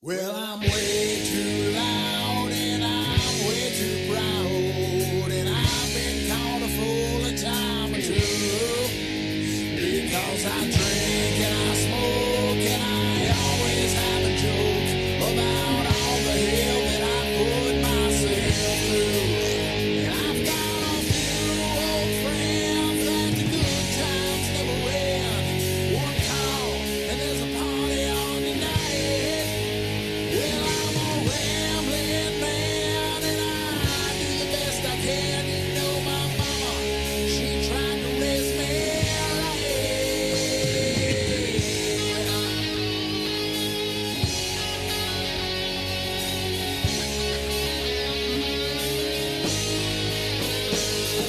Well, I'm way too loud and I'm way too proud, and I've been called a fool a time or two, because I drink and I smoke and I always have a joke about all the hell that I put myself through. And I've got a few old friends that the good times never end. One call and there's a party on tonight. Well, I'm a rambling man and I do the best I can. You know my mama, she tried to raise me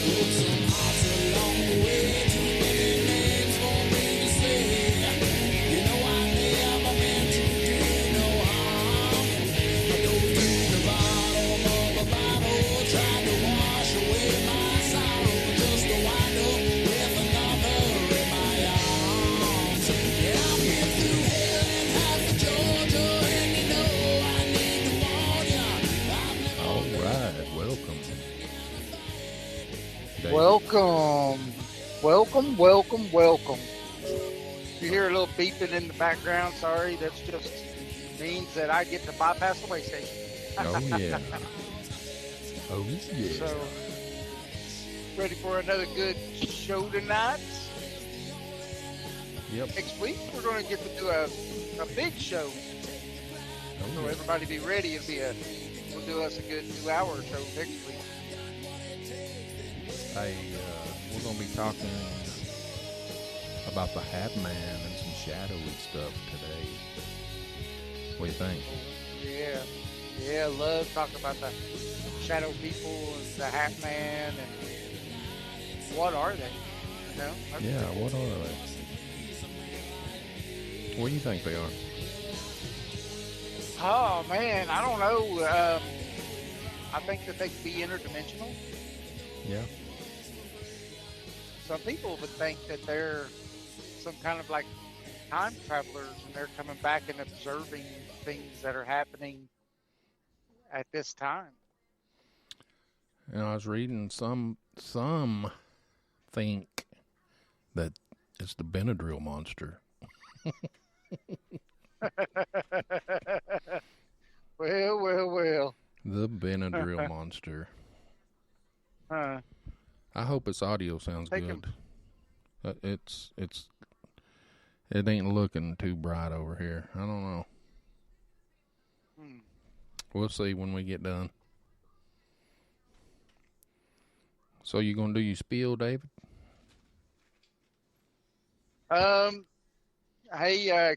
Put some hearts along the way, too many names for me to say. You know I never meant to do no harm. I dove to the bottom of a bottle, tried to wash away my sorrow, just to wind up with another in my arms. And I've been through hell and half of Georgia, and you know I need to warn ya. I've never All right, welcome. David. Welcome. You hear a little beeping in the background. Sorry, that's just means that I get to bypass the way station. Oh yeah. Oh yeah. So, ready for another good show tonight? Yep. Next week, we're going to get to do a big show. Oh, So yeah. everybody be ready. We'll do us a good 2-hour show next week. Hey, we're gonna be talking about the Hatman and some shadowy stuff today. What do you think? Yeah, love talking about the shadow people and the Hatman and what are they? You know? Yeah, what are they? What do you think they are? Oh man, I don't know. I think that they could be interdimensional. Yeah. Some people would think that they're some kind of like time travelers and they're coming back and observing things that are happening at this time. And I was reading some think that it's the Benadryl monster. Well. The Benadryl monster. I hope its audio sounds Take good. It ain't looking too bright over here. I don't know. We'll see when we get done. So you gonna do your spiel, David? Hey,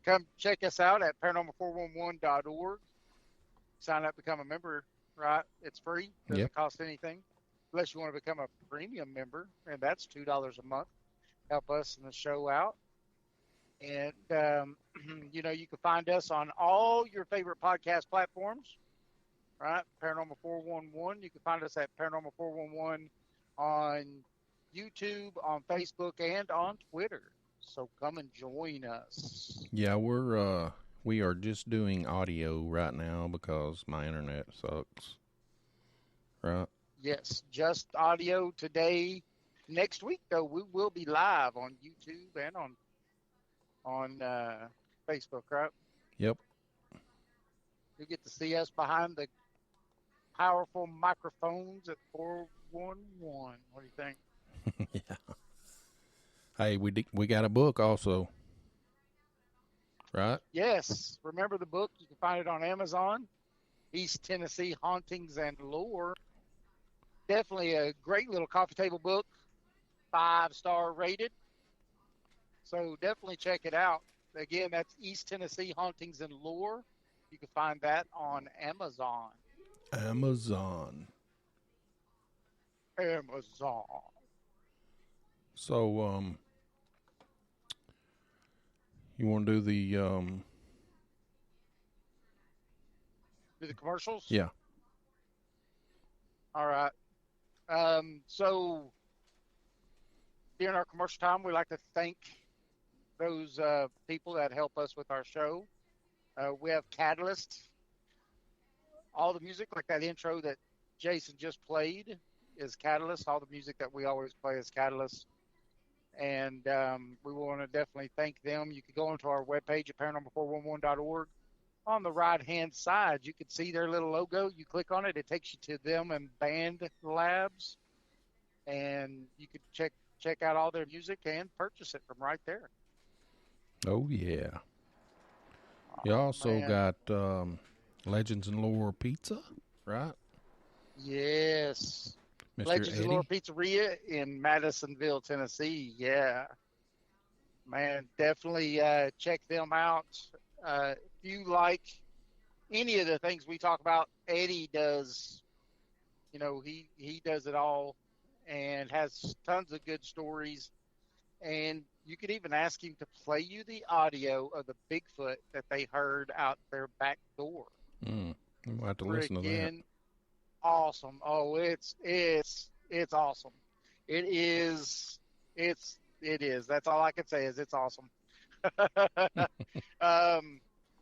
come check us out at paranormal411.org. Sign up, become a member, right? It's free. Doesn't Yep. cost anything. Unless you want to become a premium member, and that's $2 a month. Help us in the show out. And, you can find us on all your favorite podcast platforms, right? Paranormal 411. You can find us at Paranormal 411 on YouTube, on Facebook, and on Twitter. So come and join us. Yeah, we are just doing audio right now because my internet sucks. Right? Yes, just audio today. Next week, though, we will be live on YouTube and on Facebook, right? Yep. You get to see us behind the powerful microphones at 411. What do you think? Yeah. Hey, we got a book also. Right? Yes. Remember the book? You can find it on Amazon. East Tennessee Hauntings and Lore. Definitely a great little coffee table book. 5-star rated. So definitely check it out. Again, that's East Tennessee Hauntings and Lore. You can find that on Amazon. Amazon. So, you want to do Do the commercials? yeah. All right. So during our commercial time, we like to thank those people that help us with our show. We have Catalyst. All the music, like that intro that Jason just played, is Catalyst. All the music that we always play is Catalyst. And we want to definitely thank them. You can go onto our webpage at paranormal411.org. On the right-hand side, you can see their little logo. You click on it, it takes you to them and Band Labs, and you can check out all their music and purchase it from right there. Oh, yeah. You also got Legends and Lore Pizza, right? Yes. Mr. Legends Eddie? and Lore Pizzeria in Madisonville, Tennessee. Yeah. Man, definitely check them out. If you like any of the things we talk about, Eddie does, he does it all and has tons of good stories. And you could even ask him to play you the audio of the Bigfoot that they heard out their back door. We'll have to listen to that. Freaking awesome. Oh, it's awesome. It is. That's all I can say is it's awesome.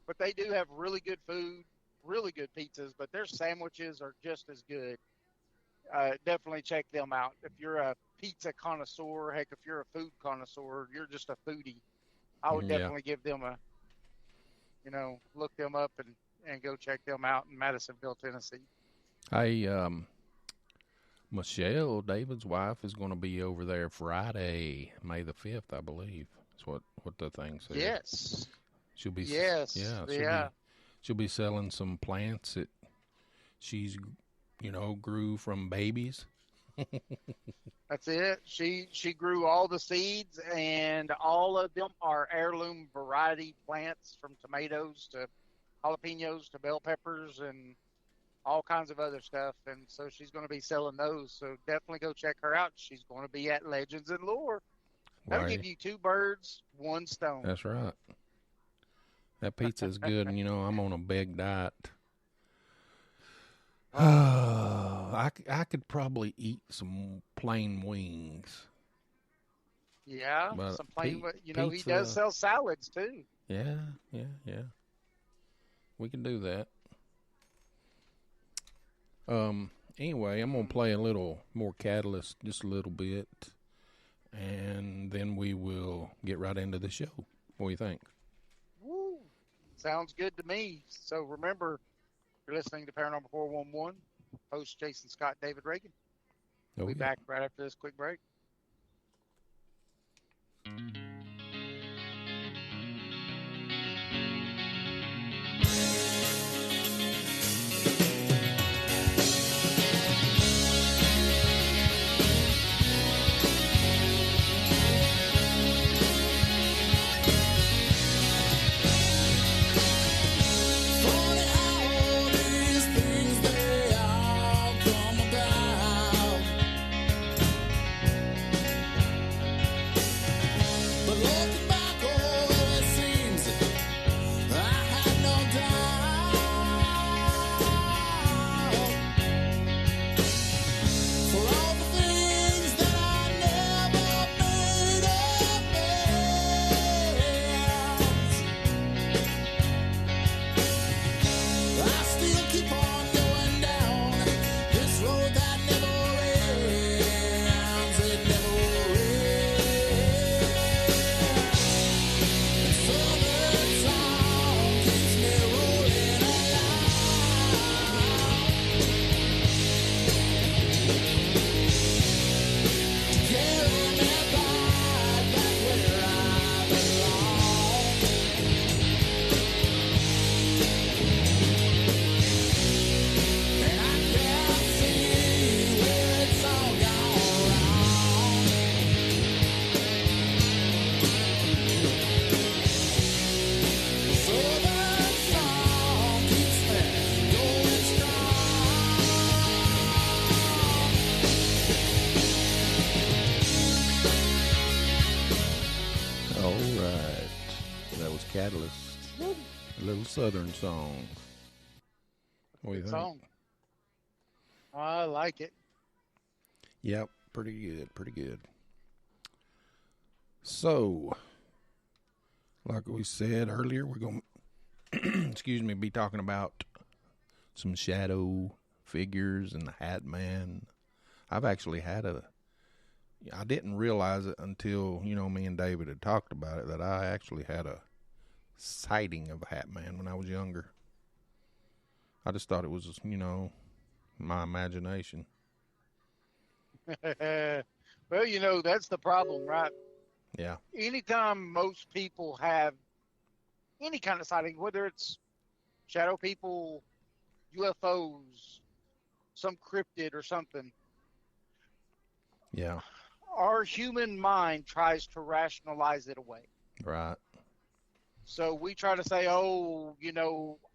But they do have really good food, really good pizzas, but their sandwiches are just as good. Definitely check them out. If you're a pizza connoisseur, heck, if you're a food connoisseur, you're just a foodie, I would definitely give them look them up and go check them out in Madisonville, Tennessee. Hey, Michelle, David's wife, is going to be over there Friday, May the 5th, I believe. That's what the thing says. Yes. She'll be she'll be selling some plants that she's grew from babies. That's it. She grew all the seeds, and all of them are heirloom variety plants, from tomatoes to jalapenos to bell peppers and all kinds of other stuff. And so she's going to be selling those. So definitely go check her out. She's going to be at Legends and Lore. That'll give you 2 birds, 1 stone. That's right. That pizza is good, and I'm on a big diet. I could probably eat some plain wings. Yeah, but some plain. pizza, he does sell salads too. Yeah. We can do that. Anyway, I'm gonna play a little more Catalyst, just a little bit, and then we will get right into the show. What do you think? Woo. Sounds good to me. So remember, you're listening to Paranormal 411. Host Jason Scott, David Reagan. We'll be back right after this quick break. Catalyst. A little Southern song. What do you think? Song. I like it. Yep, pretty good. So, like we said earlier, we're going excuse me, be talking about some shadow figures and the Hatman. I've actually had I didn't realize it until, me and David had talked about it, that I actually had a sighting of a Hatman when I was younger. I just thought it was, my imagination. Well, that's the problem, right? Yeah. Anytime most people have any kind of sighting, whether it's shadow people, UFOs, some cryptid or something, Yeah. our human mind tries to rationalize it away. Right. So we try to say, oh,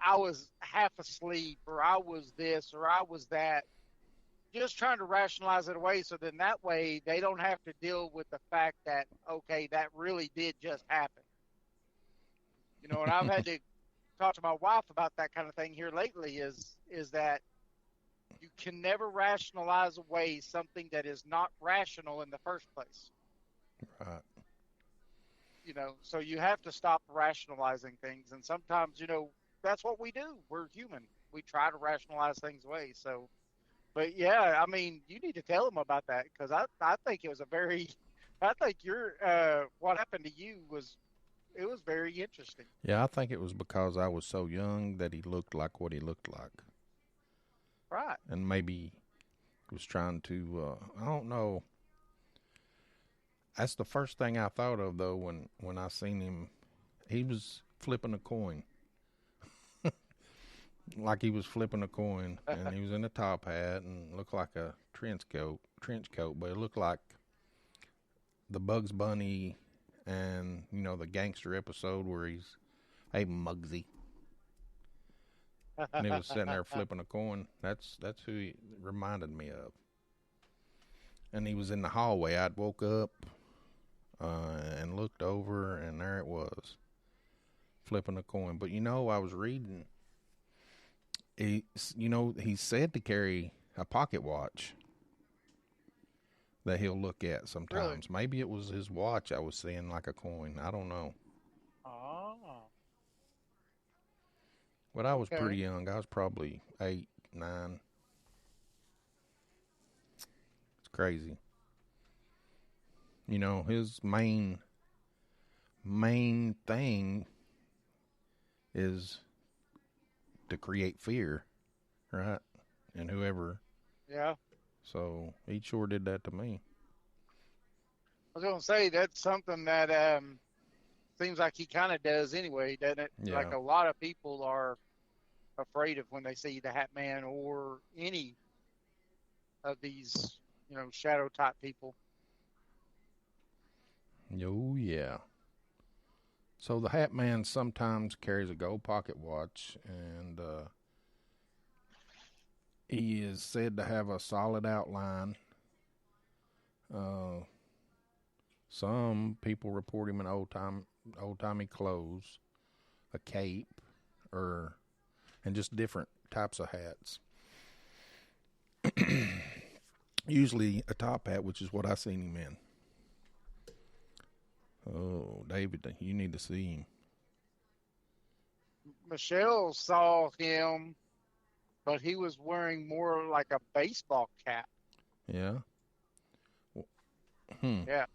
I was half asleep, or I was this, or I was that. Just trying to rationalize it away, so then that way they don't have to deal with the fact that, okay, that really did just happen. And I've had to talk to my wife about that kind of thing here lately, is that you can never rationalize away something that is not rational in the first place. Right. So you have to stop rationalizing things. And sometimes, that's what we do. We're human. We try to rationalize things away. So, but yeah, I mean, you need to tell them about that, because I think it was I think what happened to you was very interesting. Yeah, I think it was because I was so young that he looked like what he looked like. Right. And maybe was trying to, I don't know. That's the first thing I thought of, though, when I seen him. He was flipping a coin. Like he was flipping a coin, and he was in a top hat and looked like a trench coat, but it looked like the Bugs Bunny and, the gangster episode where he's, hey, Muggsy. And he was sitting there flipping a coin. That's who he reminded me of. And he was in the hallway. I'd woke up and looked over, and there it was, flipping a coin. But I was reading. He said to carry a pocket watch that he'll look at sometimes. Really? Maybe it was his watch I was seeing like a coin. I don't know. Oh. But I was pretty young. I was probably 8, 9. It's crazy. His main thing is to create fear, right? And whoever. Yeah. So he sure did that to me. I was going to say, that's something that seems like he kind of does anyway, doesn't it? Yeah. Like, a lot of people are afraid of when they see the Hat Man or any of these, shadow type people. Oh, yeah. So the Hat Man sometimes carries a gold pocket watch, and he is said to have a solid outline. Some people report him in old-timey clothes, a cape, and just different types of hats. Usually a top hat, which is what I seen him in. Oh, David, you need to see him. Michelle saw him, but he was wearing more like a baseball cap. Yeah? Yeah.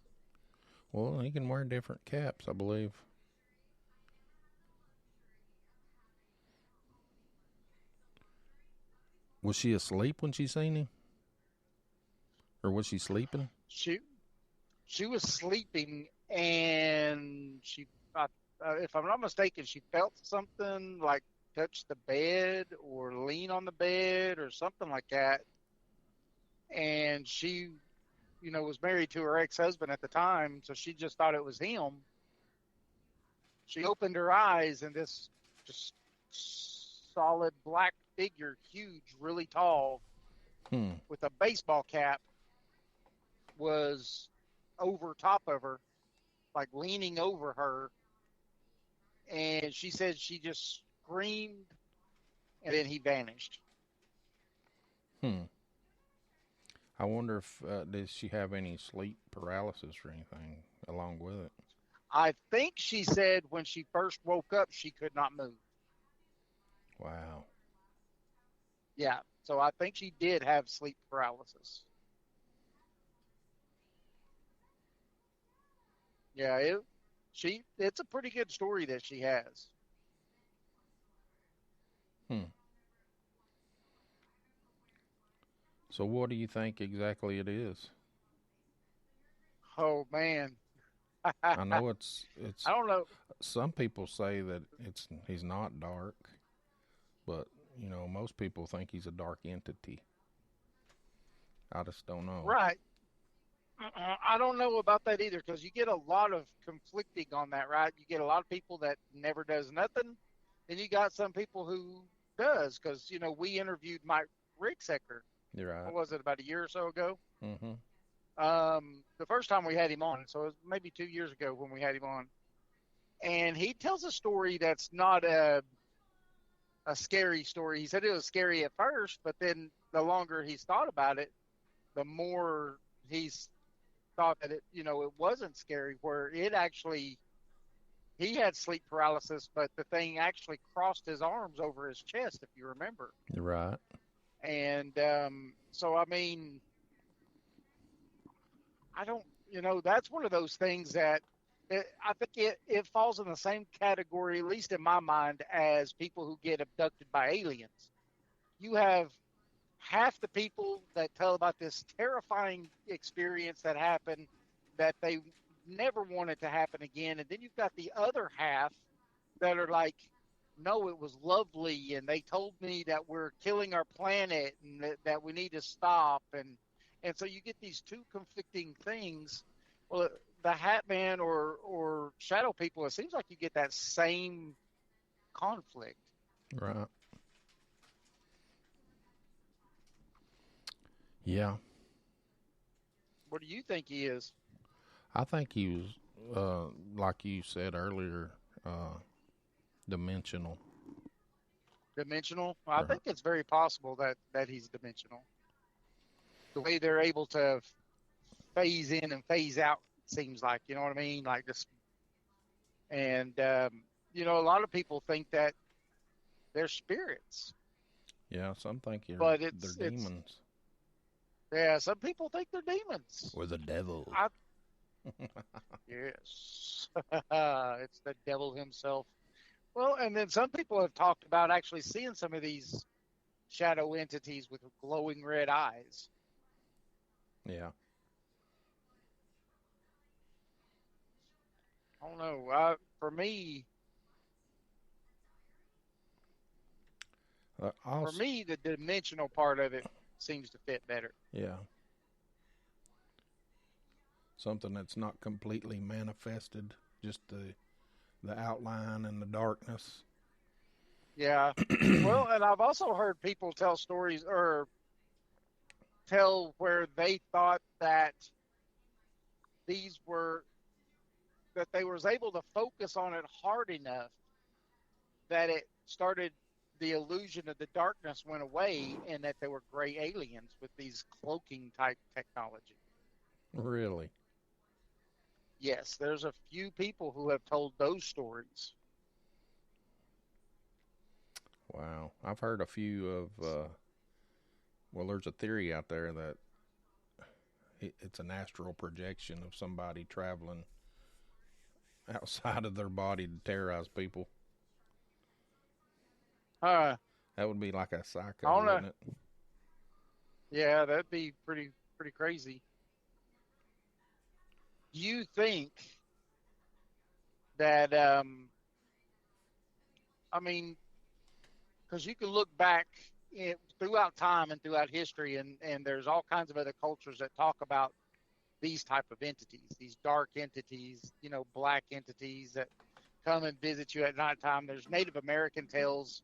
Well, he can wear different caps, I believe. Was she asleep when she seen him? Or was she sleeping? She was sleeping, and if I'm not mistaken, she felt something like touch the bed or lean on the bed or something like that. And she, was married to her ex-husband at the time, so she just thought it was him. She opened her eyes, and this just solid black figure, huge, really tall, with a baseball cap, was over top of her, like leaning over her. And she said she just screamed, and then he vanished. I wonder if did she have any sleep paralysis or anything along with it? I think she said when she first woke up, she could not move. Wow. Yeah. So I think she did have sleep paralysis. Yeah, it's a pretty good story that she has. Hmm. So what do you think exactly it is? Oh man. I know I it's don't know. some people say that he's not dark, but most people think he's a dark entity. I just don't know. Right. I don't know about that either because you get a lot of conflicting on that, right? You get a lot of people that never does nothing, and you got some people who does because we interviewed Mike Ricksecker. You're right. What was it, about a year or so ago? Mm-hmm. The first time we had him on, so it was maybe 2 years ago when we had him on, and he tells a story that's not a scary story. He said it was scary at first, but then the longer he's thought about it, the more he's thought that it wasn't scary. Where it actually, he had sleep paralysis, but the thing actually crossed his arms over his chest, if you remember. You're right. And so, I mean, I don't, that's one of those things that I think it falls in the same category, at least in my mind, as people who get abducted by aliens. You have half the people that tell about this terrifying experience that happened that they never want it to happen again. And then you've got the other half that are like, no, it was lovely. And they told me that we're killing our planet and that we need to stop. And so you get these two conflicting things. Well, the Hat Man or Shadow people, it seems like you get that same conflict. Right. Yeah. What do you think he is? I think he was, like you said earlier, dimensional. Dimensional? I Right. think it's very possible that he's dimensional. The way they're able to phase in and phase out seems like, you know what I mean? Like this, and a lot of people think that they're spirits, Yeah. Some think but they're it's demons yeah. Some people think they're demons. or the devil. I Yes, it's the devil himself. Well, and then some people have talked about actually seeing some of these shadow entities with glowing red eyes. Yeah. I don't know. For Also, me, the dimensional part of it seems to fit better. yeah. Something that's not completely manifested, just the outline and the darkness. Yeah. Well, and I've also heard people tell stories or tell where they thought that these were that they was able to focus on it hard enough that it started the illusion of the darkness went away and that they were gray aliens with these cloaking type technology. Really. Yes, there's a few people who have told those stories. Wow. I've heard a few of, well, there's a theory out there that it's an astral projection of somebody traveling outside of their body to terrorize people. Uh, That would be like a I psycho, don't know. wouldn't it? Yeah, that'd be pretty crazy. Do you think that I mean, because you can look back throughout time and throughout history, and there's all kinds of other cultures that talk about these type of entities, these dark entities, black entities that come and visit you at nighttime. There's Native American tales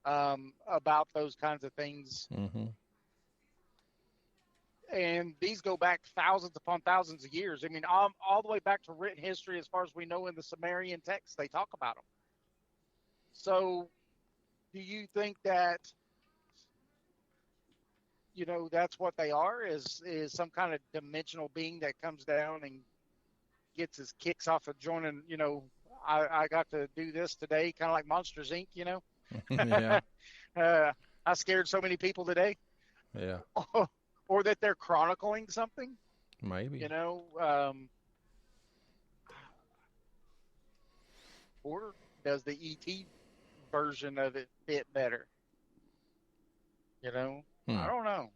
about those kinds of things, Mm-hmm. and these go back thousands upon thousands of years. I mean, all the way back to written history, as far as we know in the Sumerian texts, they talk about them. So, do you think that that's what they are? Is some kind of dimensional being that comes down and gets his kicks off of joining? I got to do this today, kind of like Monsters Inc. Yeah. I scared so many people today, Yeah. or that they're chronicling something. You Maybe. know, or does the ET version of it fit better? You know, I Hmm. don't know.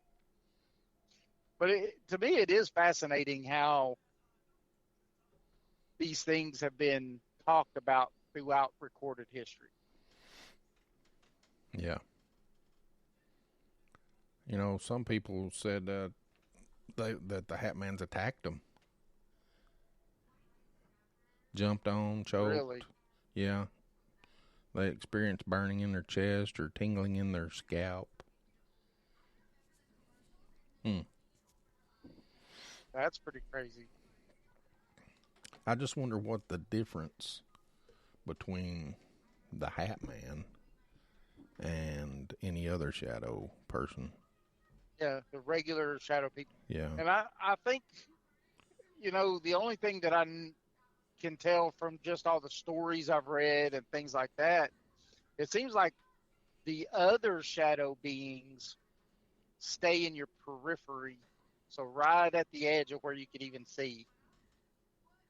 But to me, it is fascinating how these things have been talked about throughout recorded history. Yeah. You know, some people said that the Hatmans attacked them, jumped on, choked. Really, Yeah. They experienced burning in their chest or tingling in their scalp. Hmm. that's pretty crazy. I just wonder what the difference between the Hat Man and any other shadow person. Yeah, the regular shadow people. Yeah. And I think, the only thing that can tell from just all the stories I've read and things like that, it seems like the other shadow beings stay in your periphery. So right at the edge of where you could even see.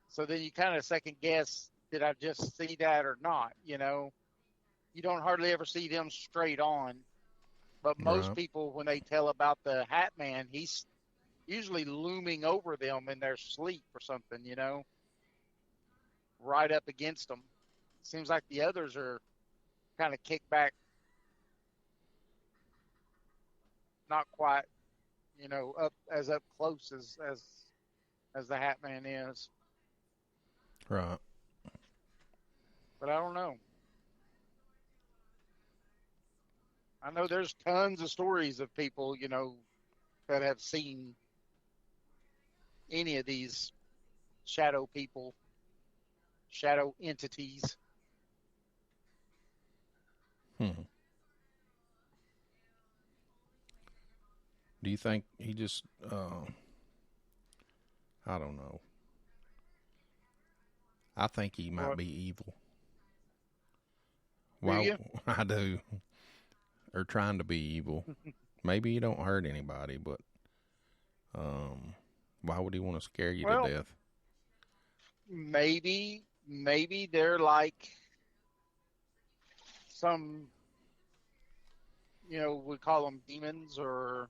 So then you kind of second guess, did I just see that or not? You don't hardly ever see them straight on. But most Right. people, when they tell about the Hat Man, he's usually looming over them in their sleep or something, right up against them. Seems like the others are kind of kicked back, not quite, up close as the Hat Man is. Right. But I don't know. I know there's tons of stories of people, that have seen any of these shadow people, shadow entities. Hmm. Do you think he just, I don't know. I think he might What be evil. do Why? you? I do. Or trying to be evil. Maybe he don't hurt anybody, but um, why would he want to scare you to Well, death? maybe they're like some, we call them demons or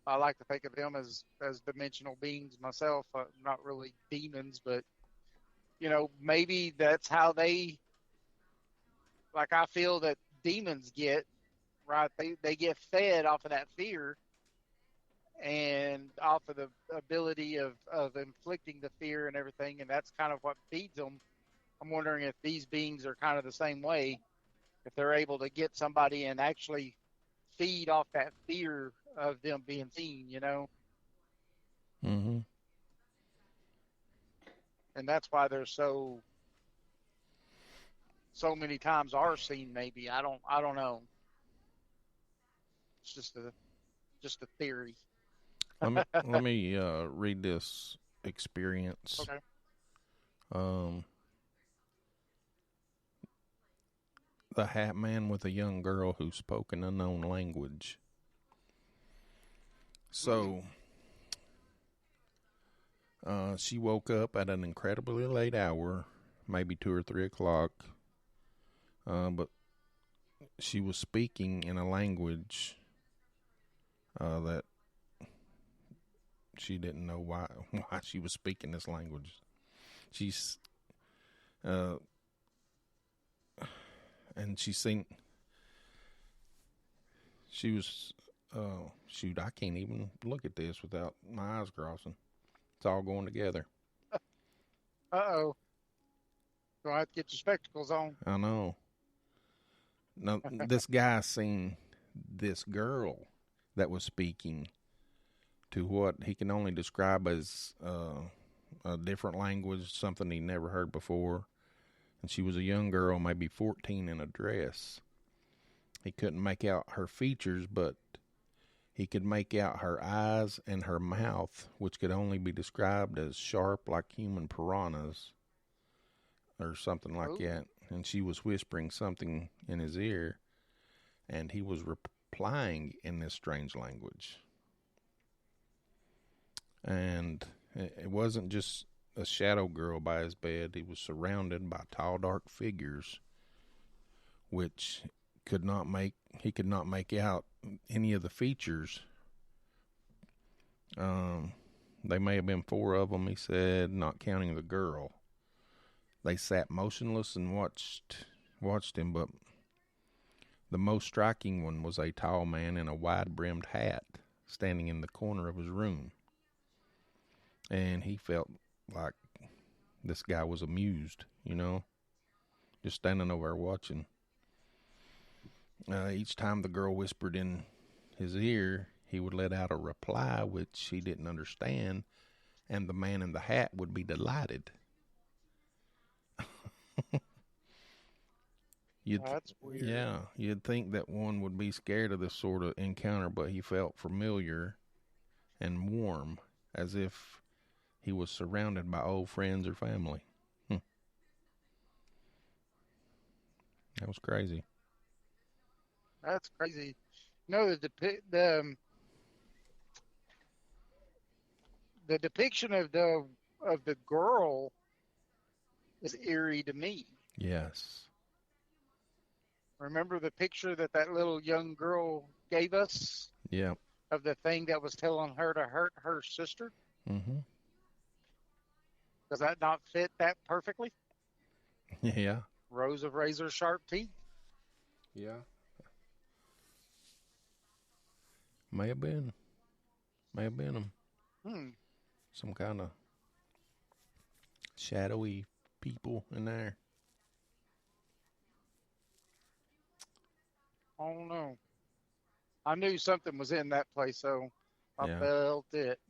I like to think of them as dimensional beings myself. Not really demons, but maybe that's how they, like, I feel that demons get, right. They get fed off of that fear and off of the ability of inflicting the fear and everything, and that's kind of what feeds them. I'm wondering if these beings are kind of the same way, if they're able to get somebody and actually feed off that fear of them being seen. Mm-hmm. And that's why they're so many times are seen. Maybe I don't know. It's just a theory. Let me read this experience. Okay. Um, the Hat Man with a young girl who spoke an unknown language. Mm. So, she woke up at an incredibly late hour, maybe 2 or 3 o'clock. But she was speaking in a language that she didn't know why she was speaking this language. She's uh, and she was shoot, I can't even look at this without my eyes crossing. It's all going together. Uh-oh. Gonna have to get your spectacles on. I know. Now this guy seen this girl that was speaking to what he can only describe as a different language, something he never heard before. And she was a young girl, maybe 14, in a dress. He couldn't make out her features, but he could make out her eyes and her mouth, which could only be described as sharp like human piranhas. or something like Oh, that, and she was whispering something in his ear, and he was replying in this strange language. And it wasn't just a shadow girl by his bed. He was surrounded by tall, dark figures, which he could not make out any of the features. They may have been 4 of them, he said, not counting the girl. They sat motionless and watched him, but the most striking one was a tall man in a wide-brimmed hat standing in the corner of his room. And he felt like this guy was amused, just standing over there watching. Each time the girl whispered in his ear, he would let out a reply which he didn't understand, and the man in the hat would be delighted. that's weird. Yeah, you'd think that one would be scared of this sort of encounter, but he felt familiar and warm, as if he was surrounded by old friends or family. That was crazy. That's crazy. No, the depiction of the girl is eerie to me. Yes. Remember the picture that little young girl gave us Yeah. of the thing that was telling her to hurt her sister? Mm-hmm. Does that not fit that perfectly? Yeah. Rows of razor sharp teeth. Yeah. May have been them. Hmm. Some kind of shadowy people in there. I don't know. I knew something was in that place, so I Yeah. felt it.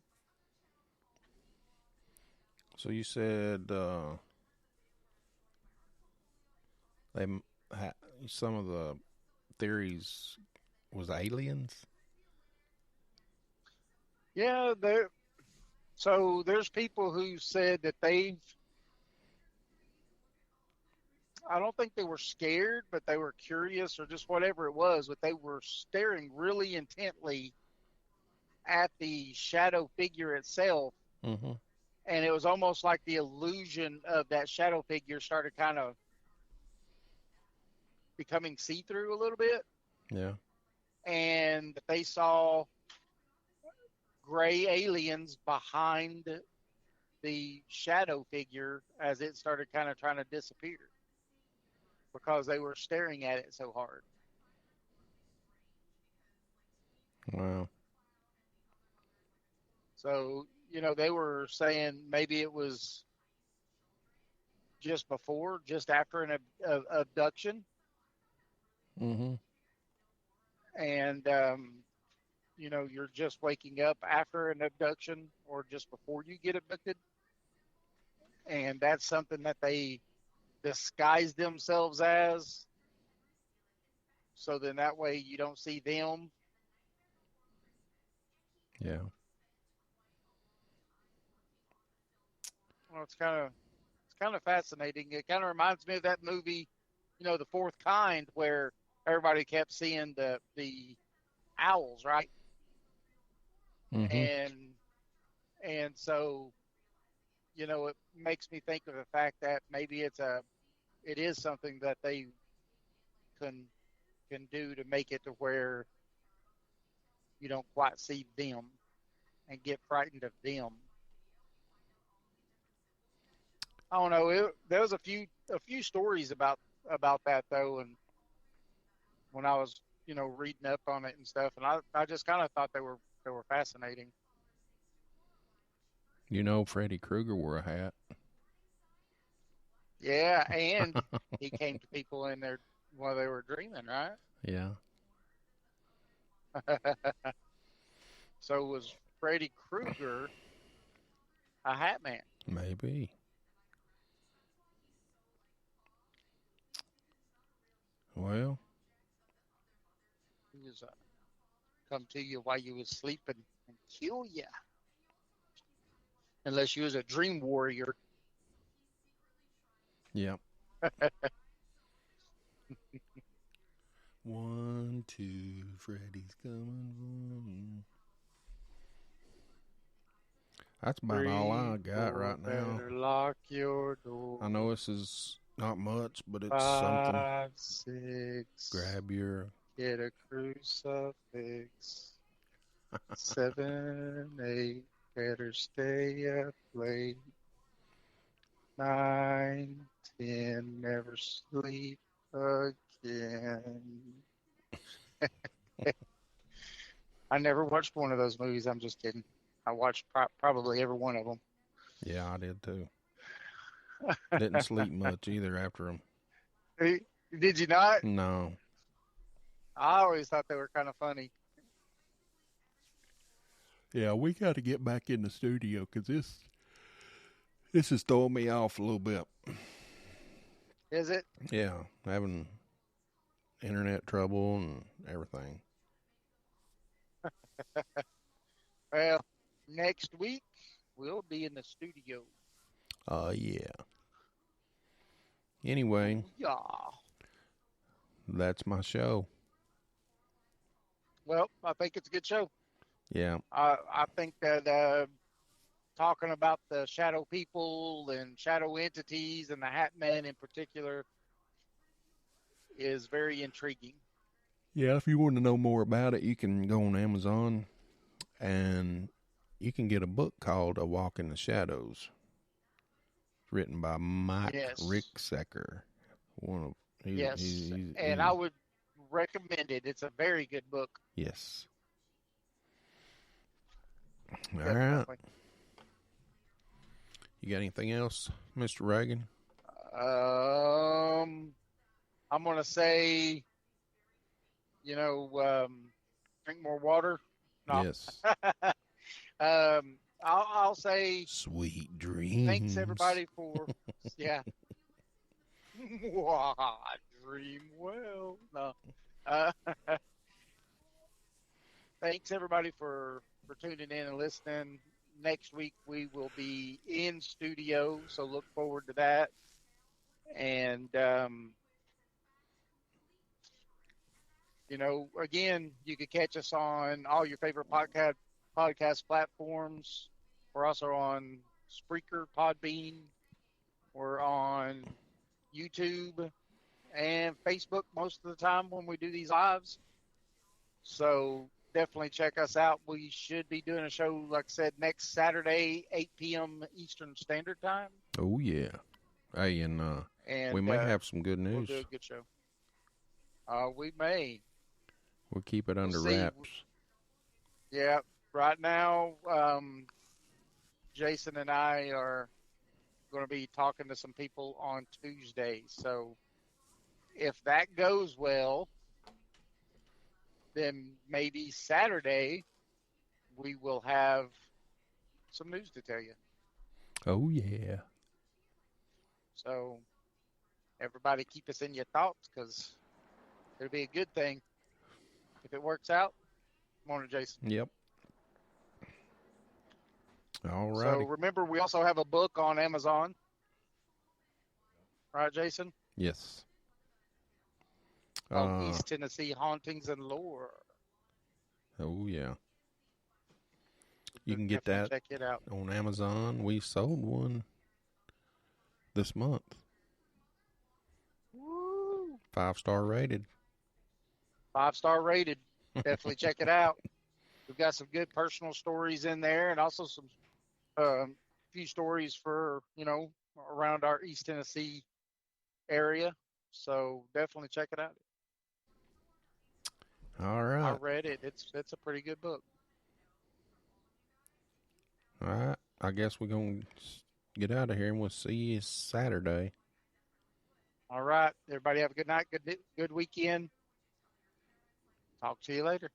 So you said they some of the theories was aliens. Yeah, so there's people who said that I don't think they were scared, but they were curious or just whatever it was, but they were staring really intently at the shadow figure itself. Mm-hmm. And it was almost like the illusion of that shadow figure started kind of becoming see through a little bit. Yeah. And they saw gray aliens behind the shadow figure as it started kind of trying to disappear because they were staring at it so hard. Wow. So, they were saying maybe it was just after an abduction. Mm-hmm. And, you're just waking up after an abduction or just before you get abducted. And that's something that they disguise themselves as. So then that way you don't see them. Yeah. Well, it's kind of fascinating. It kind of reminds me of that movie, The Fourth Kind, where everybody kept seeing the owls, right? Mm-hmm. And so, it makes me think of the fact that maybe it is something that they can do to make it to where you don't quite see them and get frightened of them. I don't know. There was a few stories about that though, and when I was reading up on it and stuff, and I just kind of thought they were fascinating. Freddy Krueger wore a hat. Yeah, and he came to people in there while they were dreaming, right? Yeah. So was Freddy Krueger a hat man? Maybe. Well, He was come to you while you was sleeping and kill you, unless you was a dream warrior. Yep. 1, 2, Freddy's coming for you. That's about all I got right now. Better lock your door. I know this is not much, but it's 5, something. 6. Grab your. Get a crucifix. 7, 8. Better stay up late. 9, 10. Never sleep again. I never watched one of those movies. I'm just kidding. I watched probably every one of them. Yeah, I did too. Didn't sleep much either after them. Did you not? No. I always thought they were kind of funny. Yeah, we got to get back in the studio because this is throwing me off a little bit. Is it? Yeah, having internet trouble and everything. Well, next week we'll be in the studio. Yeah. Anyway, Yeah. that's my show. Well, I think it's a good show. Yeah. I think that talking about the shadow people and shadow entities and the Hatman in particular is very intriguing. Yeah, if you want to know more about it, you can go on Amazon and you can get a book called A Walk in the Shadows. It's written by Mike Ricksecker. I would recommend it. It's a very good book. Yes. All Definitely. right. You got anything else, Mr. Reagan? I'm going to say, drink more water. No. Yes. I'll say sweet dreams. Thanks everybody for dream well. No. Thanks everybody for tuning in and listening. Next week we will be in studio, so look forward to that. And again, you can catch us on all your favorite podcast platforms. We're also on Spreaker, Podbean. We're on YouTube and Facebook most of the time when we do these lives. So definitely check us out. We should be doing a show, like I said, next Saturday, 8 p.m. Eastern Standard Time. Oh, yeah. Hey, and we may have some good news. We'll do a good show. We may. We'll keep it under wraps. Yeah. Right now, Jason and I are going to be talking to some people on Tuesday. So if that goes well, then maybe Saturday we will have some news to tell you. Oh, yeah. So everybody keep us in your thoughts because it'll be a good thing if it works out. Morning, Jason. Yep. All right. So remember, we also have a book on Amazon. Right, Jason? Yes. East Tennessee Hauntings and Lore. Oh, yeah. You can get that check it out on Amazon. We sold one this month. Woo. 5-star rated. 5-star rated. Definitely check it out. We've got some good personal stories in there, and also some few stories for around our East Tennessee area. So definitely check it out. All right. I read it. It's a pretty good book. All right. I guess we're going to get out of here, and we'll see you Saturday. All right. Everybody have a good night. Good weekend. Talk to you later.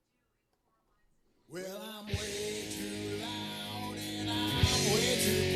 Well, I'm way too loud and I'm way too